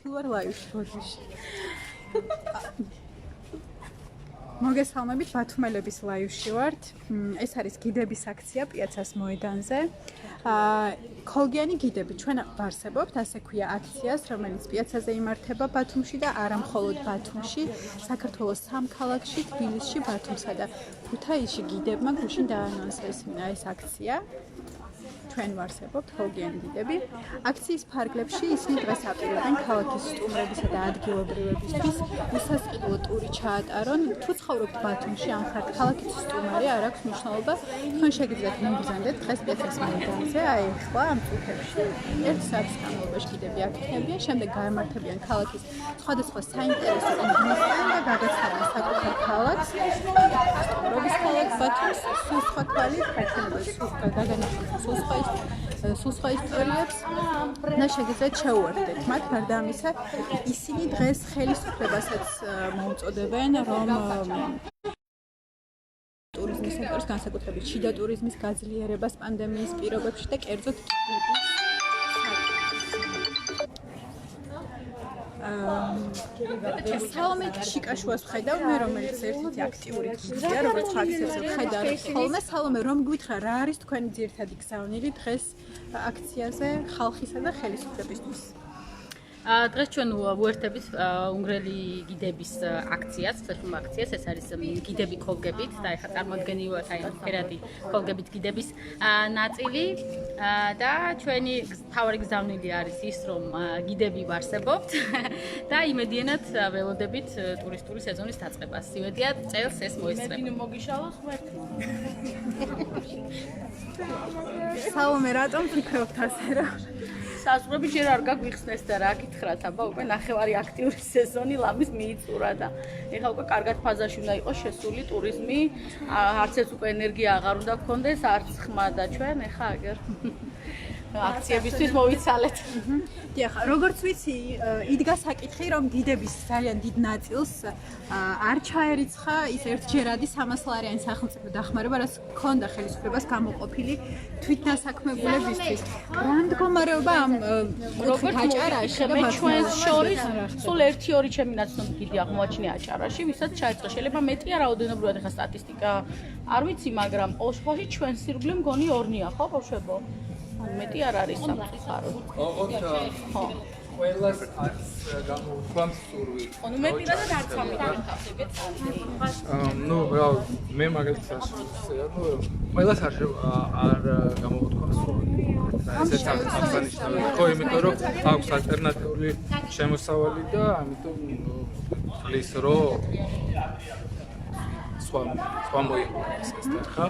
Var live ბოდიში. მოგესალმებით, ბათუმელების ლაივში ვართ. ეს არის გიდების აქცია პიაცას მოედანზე. კოლგიანი გიდები ჩვენ ვარსებობთ, ასე ქვია აქციას, რომელიც პიაცაზე იმართება ბათუმში და არა მხოლოდ ბათუმში, საქართველოს სამ ქალაქში, თბილისში, ბათუმსა და ქუთაისში გიდებმა გუშინ დაანონსეს ეს აქცია. ჩვენ ვარსებობთ კოლგიანი გიდები. აქციის ფარგლებში ისინი დღეს აპირებენ ქალაქის სტუმრებისა და ადგილობრივებისთვის უსასყიდლო ტური ჩაატარონ. თუ ცხოვრობთ ბათუმში, ან ხართ ქალაქის სტუმარი, არ აქვს მნიშვნელობა. თქვენ შეგიძლიათ მოგზავნოთ დღეს პიაცას მოედანზე, აი ახლა ამ წუთებში. ერთ საათის განმავლობაში გიდები აქ იქნებიან, შემდეგ გაემართებიან ქალაქის სხვადასხვა საინტერესო ინგლისთან და გადაწყდნენ საკუთარ ქალაქს. სტუმრობის ქალაქ ბათუმს, სულ სხვა თვალით, სულ სხვა ისტორიებს და შეგიძლიათ შეუერთდეთ მათ. გარდა ამისა, ისინი დღეს ხელისუფლებასაც მოუწოდებენ, რომ ტურიზმის სექტორის, განსაკუთრებით შიდა ტურიზმის გაძლიერებას პანდემიის პირობებში და კერძოდ სალომე შიკაშუას ვხედავ, მე რომელიც ერთ-ერთი აქტიური გიდია, როგორც აქციაზე ვხედავ ხოლმე. სალომე, რომ გითხრა, რა არის თქვენი ძირითადი გზავნილი დღეს აქციაზე ხალხისა და ხელისუფლებისთვის? დღეს ჩვენ ვუერთებით უნგრელი გიდების აქციას, წესრიგ აქციას, ეს არის გიდები კოლგებით და ეხლა წარმოადგენილა აი ფერადი კოლგებით გიდების ნაწილი და ჩვენი თავარი გზავნილი არის ის, რომ გიდები ვარსებობთ და იმედიანად ველოდებით ტურისტული სეზონის დაწყებას. იმედია წელს ეს მოესწრება. მედინო მოგიშალოს ღმერთმა. სალომე, რატომ ფიქრობთ ასე რა? საზღვრები ჯერ არ გაგვიხსნეს და რა გითხრათ, აბა უკვე ნახევარი აქტიური სეზონი ლამის მიიწურა და ეხლა უკვე კარგად ფაზაში უნდა იყოს შესული ტურიზმი, არც ეს უკვე ენერგია აღარ უნდა გქონდეს, არც ხმა და ჩვენ ეხლა აგერ აქციებისთვის მოვიცალეთ. დიახ, როგორც ვიცი, იდგა საკითხი, რომ გიდების ძალიან დიდ ნაწილს არ ჩაერიცხა ის ერთჯერადი 300 ლარიანი სახელმწიფო დახმარება, რაც ჰქონდა ხელისუფლებას გამოყოფილი თვითდასაქმებულებისთვის. რა მდგომარეობა ამ კუთხით აჭარაში და ჩვენს შორის სულ 1-2 ჩემი ნაცნობი გიდი აღმოაჩინე აჭარაში, ვისაც ჩაეწყო. შეიძლება მეტია რაოდენობრივად ეხა სტატისტიკა არ ვიცი, მაგრამ ოშხოში ჩვენ სირგლე მგონი 2-ია, ხო, ბავშვებო? მეტი არ არის სამწუხაროდ. ხო. ყველას არის გამოუქვამს სურვილი. ანუ მე პირადად არც ამიტავებ. ნუ რა მე მაგალითად ნუ ყველას არ გამოუქვამს სურვილი. ესეც აღსანიშნავია. ხო, იმიტომ რომ აქვს ალტერნატიული შემოსავალი და ამიტომ თulis რომ სხვა მოიყოლეს ეს ხა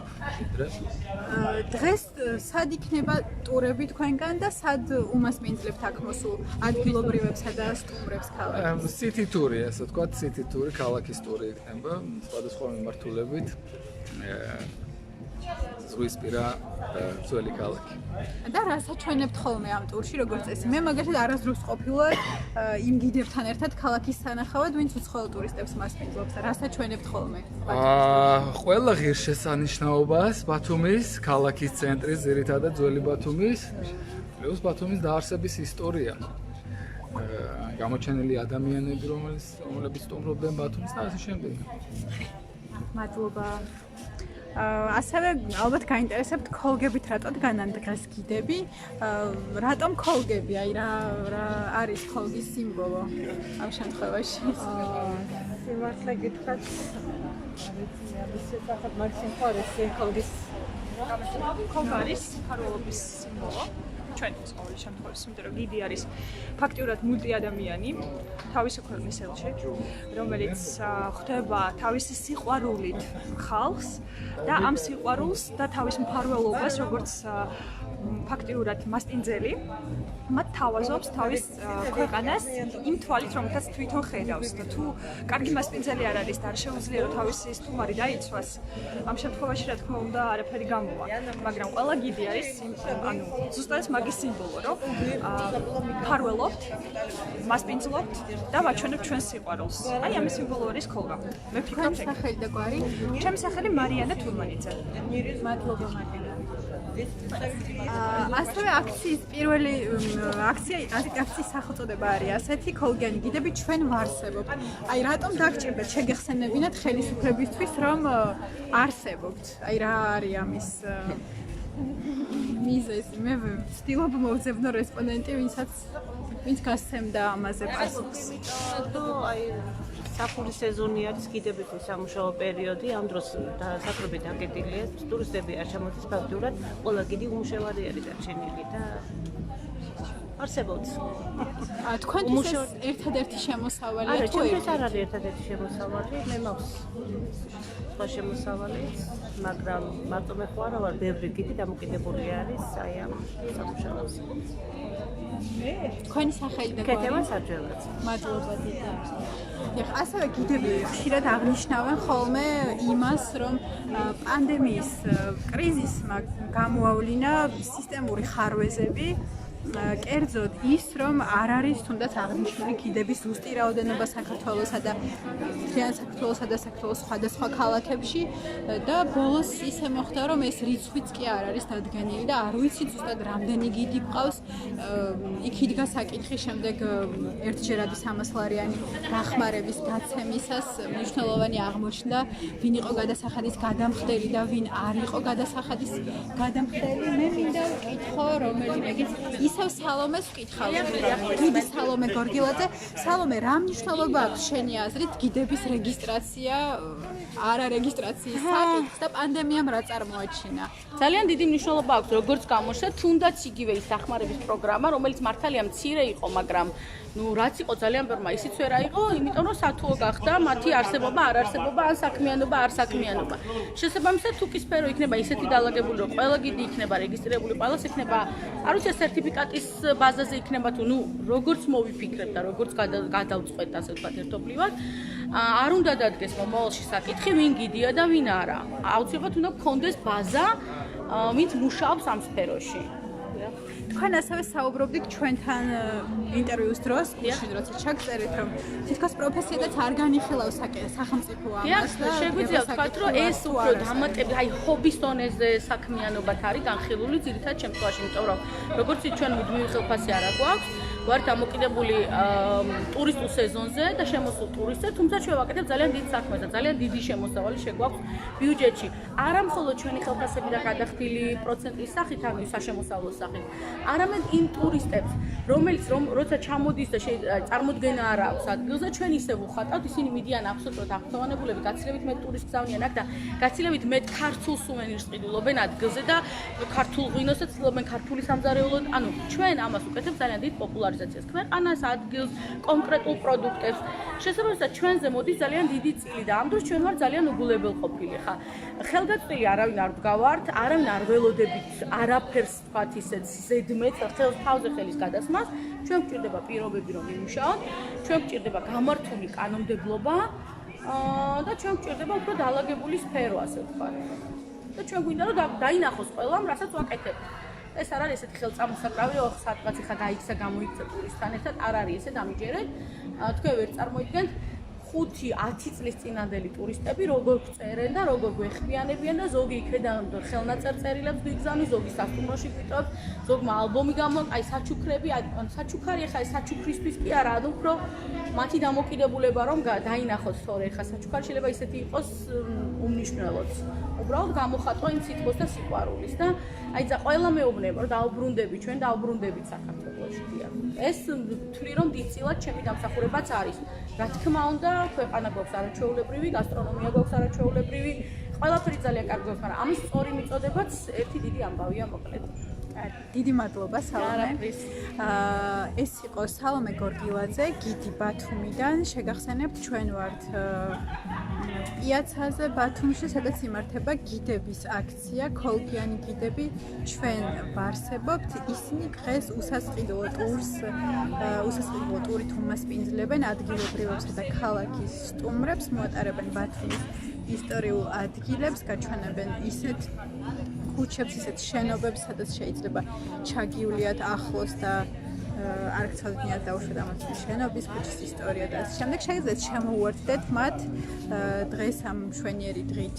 დღეს სად იქნება ტურები თქვენგან და სად უმასპინძლებთ აქ მოსულ ადგილობრივებსა და სტუმრებს ქალაქში? city tour-ი, ასე ვთქვათ, city tour-ი, ქალაქის ტური იქნება სხვადასხვა მიმართულებით. ზღვისპირა ძველი ქალაქი. და რა საჩვენებთ ხოლმე ამ ტურში, როგორც წესი? მე მაგალითად არასდროს ყოფილვარ იმ გიდებთან ერთად ქალაქის სანახავად, ვინც უცხოელ ტურისტებს მასპინძლობს. რა საჩვენებთ ხოლმე? ყველა ღირსშესანიშნაობას ბათუმის, ქალაქის ცენტრის, ძირითადად ძველი ბათუმის, პლუს ბათუმის დაარსების ისტორია. გამოჩენილი ადამიანები, რომლებიც სტუმრობდნენ ბათუმს და ასე შემდეგ. მადლობა. ასევე ალბათ გაინტერესებთ კოლგებით რატომ განან დღეს გიდები? რატომ კოლგები? აი რა არის კოლგის სიმბოლო ამ შემთხვევაში? სიმართლე გითხრათ, ამის შესახებ მაგ სიმყარეს კოლგის კოლგარის ფარველობის სიმბოლო. ჩვენ ყოველ შემთხვევაში, იმიტომ რომ გიდი არის ფაქტიურად მულტიადამიანი თავისი ქვეყნის ელჩი, რომელიც ხვდება თავისი სიყვარულით ხალხს და ამ სიყვარულს და თავის მფარველობას, როგორც ფაქტიურად მასპინძელი, მათ თავაზობს თავის ქვეყანას იმ თვალით, რომელთაც თვითონ ხედავს და თუ კარგი მასპინძელი არ არის და არ შეუძლია რომ თავისი სტუმარი დაიცვას, ამ შემთხვევაში რა თქმა უნდა არაფერი გამოვა, მაგრამ ყველა გიდი არის ანუ ზუსტად მაგის სიმბოლო, რომ ფარველობთ, მასპინძლობთ და ვაჩვენებთ ჩვენს სიყვარულს. აი ამის სიმბოლო არის კოლგა. მე ვფიქრობ, სახელი და გვარი? ჩემი სახელი მარიანა თურმანიძე. მადლობა მარიანა. ასევე აქციის პირველი აქციის სახელწოდება არის ასეთი ქოლგიანი გიდები ჩვენ ვარსებობთ. აი რატომ დაგჭირდეთ შეგეხსენებინათ ხელისუფლებისთვის რომ არსებობთ. აი რა არის ამის მიზეზი. მე ვცდილობ მოვძებნო რესპონდენტი, ვინც გასცემდა ამაზე პასუხს. აი საფურის სეზონი არის გიდებითი სამუშაო პერიოდი, ამ დროს საქმეები დაკეტილია, ტურისტები არ ჩამოდის ფაქტურად, ყველა გიდი უმუშევარი არის დარჩენილი და არსებობს. თქვენთვის ეს ერთადერთი შემოსავალია თუ ჩემთვის არ არის ერთადერთი შემოსავალი, მე მაქვს სხვა შემოსავალიც, მაგრამ მარტო მე ხო არა ვარ, ბევრი გიდი დამოკიდებული არის აი ამ სამუშაოზე. თქვენი სახელი და კეთება საჯელოც. მადლობა დიდად. ასევე გიდები ხშირად აღნიშნავენ ხოლმე იმას, რომ პანდემიის კრიზისმა გამოავლინა სისტემური ხარვეზები, კერძოდ ის, რომ არ არის თუნდაც აღნიშნული გიდების ზუსტი რაოდენობა საქართველოსა და საქართველოს სხვადასხვა ქალაქებში და ბოლოს ისე მოხდა, რომ ეს რიცხვიც კი არ არის დადგენილი და არ ვიცით ზუსტად რამდენი გიდი გვყავს. იქ იდგა საკითხი შემდეგ ერთჯერადი 300 ლარიანი დახმარების გაცემისას მნიშვნელოვანი აღმოჩნდა, ვინ იყო გადასახადის გადამხდელი და ვინ არ იყო გადასახადის გადამხდელი. მე მინდა ვკითხო რომელიმე გიდს ისევ სალომეს ვკითხავ. გიდი სალომე გორგილაძე, სალომე, რა მნიშვნელობა აქვს შენი აზრით გიდების რეგისტრაცია, არარეგისტრაციის საკითხს და პანდემიამ რა წარმოაჩინა? ძალიან დიდი მნიშვნელობა აქვს, როგორც გამოჩნდა, თუნდაც იგივე ის დახმარების პროგრამა, რომელიც მართალია მცირე იყო, მაგრამ რაც იყო ძალიან ბევრმა ისიც ვერ აიღო, იმიტომ რომ სათუო გახდა მათი არსებობა, არ არსებობა, ან საქმიანობა, არ საქმიანობა. შესაბამისად, თუ კი სფერო იქნება ისეთი დალაგებული, რომ ყველა გიდი იქნება რეგისტრირებული, ყველას იქნება, არ ვიცი, სერტიფიკატის ბაზაზე იქნება თუ როგორც მოვიფიქრებ და როგორც გადავწყვეტ, ასე ვთქვათ, ერთობლივად, არ უნდა დადგეს მომავალში საკითხი, ვინ გიდია და ვინ არა. აუცილებლად უნდა გქონდეს ბაზა, ვინც მუშაობს ამ სფეროში. თქვენ ასევე საუბრობდით ჩვენთან ინტერვიუს დროს, როცა ჩაგწერეთ, რომ თითქოს პროფესიადაც არ განიხილავს სახელმწიფო ამას და შეგვიძლია ვთქვათ, რომ ეს უფრო დამატებით, აი ჰობის დონეზე საქმიანობად არის განხილული ძირითადად შემთხვევაში, იმიტომ რომ როგორც ჩვენ მუდმივი ხელფასი არ გვაქვს, ვართ დამოკიდებული ტურისტულ სეზონზე და შემოსულ ტურისტზე, თუმცა ჩვენ ვაკეთებთ ძალიან დიდ საქმეს და ძალიან დიდი შემოსავალი შეგვაქვს ბიუჯეტში. არა მხოლოდ ჩვენი ხელფასები და გადახდილი პროცენტის სახით, ანუ საშემოსავლო სახით, არამედ იმ ტურისტებს, რომელიც როცა ჩამოდის და წარმოდგენა არ აქვს ადგილზე, ჩვენ ისევ ვუხატავთ, ისინი მიდიან აბსოლუტურად აღფრთოვანებულები, გაცილებით მეტ ტურისტს გზავნიან აქ და გაცილებით მეტ ქართულ სუვენირს ყიდულობენ ადგილზე და ქართულ ღვინოსაც ცდილობენ ქართული სამზარეულოდ, ანუ ჩვენ ამას ვუკეთებთ ძალიან დიდ პოპულარიზაციას, ქვეყანას, ადგილს, კონკრეტულ პროდუქტებს. შესაბამისად, ჩვენზე მოდის ძალიან დიდი წილი და ამ დროს ჩვენ ვართ ძალიან უგულებელყოფილი, ხა. ხელგაწვილი არავინ არ ვდგავართ, არავინ არ ველოდებით არაფერს ვთქვათ ისეთ ზედმეტ თავზე ხელის გადასმას, ჩვენ გვჭირდება პირობები რომ ვიმუშაოთ, ჩვენ გვჭირდება გამართული კანონმდებლობა და ჩვენ გვჭირდება უფრო დაალაგებული სფერო, ასე ვთქვათ. და ჩვენ გვინდა რომ დაინახოს ყველამ, რასაც ვაკეთებთ. ეს არ არის ესეთი ხელწამოსაკრავი, ოხ სადღაც ხა გაიქცა გამოიქცა ტურისტთან ერთად, არ არის ესე დამიჯერეთ. თქვენ ვერ წარმოიდგენთ 5-10 წლის წინანდელი ტურისტები როგორ წერენ და როგორ გვეხმიანებიან და ზოგი იქედან ხელნაწერ წერილებს გვიგზავნის, ზოგი სასტუმროში გვიტოვებს, ზოგმა ალბომი აი საჩუქრები, საჩუქარი ხა ეს საჩუქრისთვის კი არა, ანუ უფრო მათი დამოკიდებულება რომ დაინახოთ თორე ხა საჩუქარი შეიძლება ისეთი იყოს უმნიშვნელოც. უბრალოდ გამოხატვა იმ სიტყვის და სიყვარულის და აი და ყველა მეუბნება რომ დაუბრუნდები ჩვენ დაუბრუნდებით საქართველოში დიახ. ეს თვლი რომ დიდწილად ჩემი დამსახურებაც არის. რა თქმა უნდა, ქვეყანა გვაქვს არაჩვეულებრივი, გასტრონომია გვაქვს არაჩვეულებრივი, ყველაფერი ძალიან კარგი გვაქვს, მაგრამ ამის სწორი მიწოდებაც ერთი დიდი ამბავია მოკლედ. დიდი მადლობა სალომე. ეს იყო სალომე გორგილაძე, გიდი ბათუმიდან. შეგახსენებთ, ჩვენ ვართ პიაცაზე ბათუმში, სადაც იმართება გიდების აქცია, ქოლგიანი გიდები ჩვენ ვარსებობთ. ისინი დღეს უსასყიდლო ტურით უმასპინძლებენ ადგილობრივებსა და ქალაქის სტუმრებს, მოატარებენ ბათუმის ისტორიულ ადგილებს, გაჩვენებენ ისეთ ქუჩებს, ისეთ შენობებს, სადაც შეიძლება ჩაგიuliათ ახლოს და არ გცოდნიათ დაუშვათ ამას შენობის ქუჩის ისტორია და ასე შემდეგ. შეგიძლიათ შემოუერთდეთ მათ დღეს ამ მშვენიერი დღით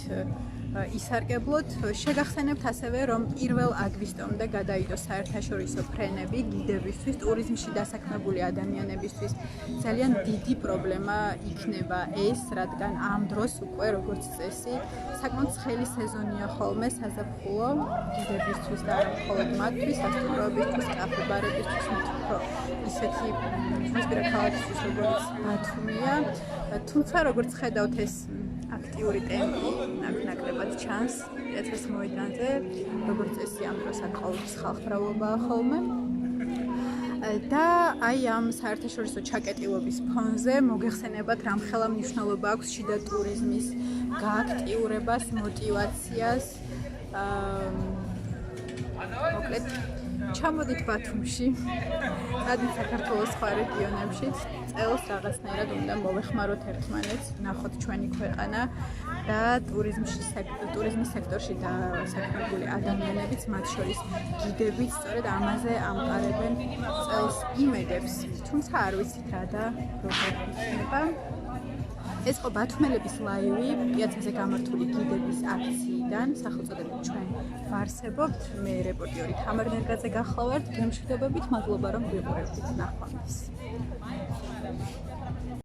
ისარგებლოთ. შეგახსენებთ ასევე, რომ 1 აგვისტომდე გადაიდო საერთაშორისო ფრენები გიდებისთვის, ტურიზმში დასაქმებული ადამიანებისთვის. ძალიან დიდი პრობლემა იქნება ეს, რადგან ამ დროს უკვე როგორც წესი, საკმაოდ ცხელი სეზონია ხოლმე საზაფხულო გიდებისთვის და არა მხოლოდ მათთვის, სასტუმროებისთვის, კაფე-ბარებისთვის, ისეთი ზღვისპირა ქალაქისთვის, როგორც ბათუმია. თუმცა, როგორც ხედავთ, ეს აქტიური ტემპი აქ ნაკლებად ჩანს პიაცას მოედანზე, როგორც წესი ამ დროს აქ ყოველთვის ხალხმრავლობაა ხოლმე. და აი ამ საერთაშორისო ჩაკეტილობის ფონზე მოგეხსენებათ, რამხელა მნიშვნელობა აქვს შიდა ტურიზმის გააქტიურებას, მოტივაციას. მოკლედ, ჩამოდით ბათუმში, სადაც საქართველოს სხვა რეგიონებშიც წელს რაღაცნაირად უნდა მოვეხმაროთ ერთმანეთს, ვნახოთ ჩვენი ქვეყანა და ტურიზმის სექტორში დასაქმებული ადამიანებიც, მათ შორის გიდებიც, სწორედ ამაზე ამყარებენ წელს იმედებს. თუმცა არ ვიცით რა და როგორ იქნება. ეს იყო ბათუმელების ლაივი პიაცაზე გამართული გიდების აქციიდან, სახელწოდებით ჩვენ ვარსებობთ. მე რეპორტიორი თამარ ნერგაძე გახლავართ. გემშვიდობებით, მადლობა რომ გვიყურებთ. ნახვამდის.